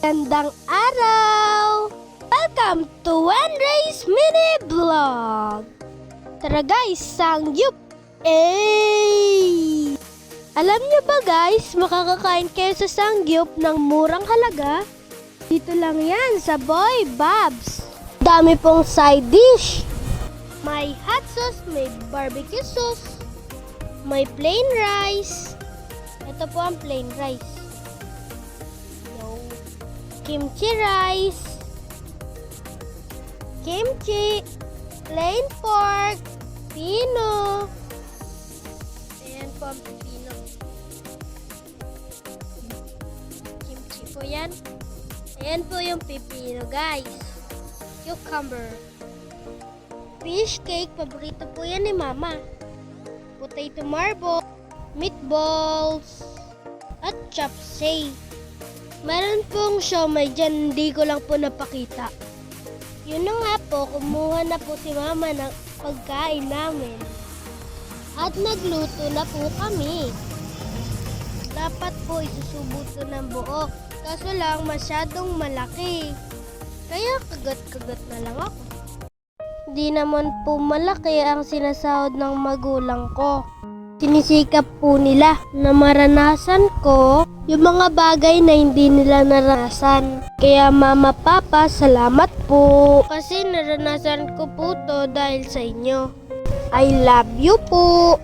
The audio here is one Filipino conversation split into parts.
Gandang araw! Welcome to Wenray's Mini Vlog! Tara guys, sangyup! Alam niyo ba guys, makakakain kayo sa sangyup ng murang halaga? Dito lang yan sa Boy Bob's. Dami pong side dish. May hot sauce, may barbecue sauce, may plain rice. Ito po ang plain rice. Kimchi rice, kimchi, plain pork, pino. Ayan po ang pino. Kimchi po yan. Ayan po yung pipino guys. Cucumber. Fish cake, paborito po yan ni mama. Potato marble, meatballs, at chopsay. Meron pong siomay dyan, hindi ko lang po napakita. Yun na nga po, kumuha na po si mama ng pagkain namin. At nagluto na po kami. Dapat po isusubo to ng buo. Kaso lang masyadong malaki. Kaya kagat-kagat na lang ako. Di naman po malaki ang sinasahod ng magulang ko. Sinisikap po nila na maranasan ko yung mga bagay na hindi nila naranasan. Kaya mama, papa, salamat po. Kasi naranasan ko po to dahil sa inyo. I love you po.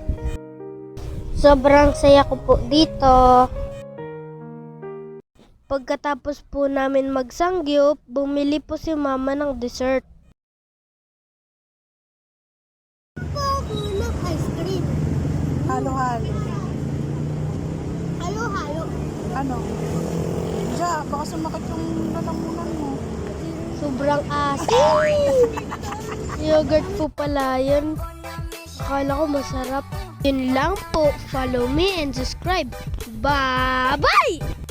Sobrang saya ko po dito. Pagkatapos po namin magsangyup, bumili po si mama ng dessert. Ng ice cream. Halo-halo. Halo-halo. Ano? Diya, baka sumakit yung lalamunan mo. Sobrang asin. Yogurt po pala yun. Akala ko masarap. Yun lang po. Follow me and subscribe. Bye-bye!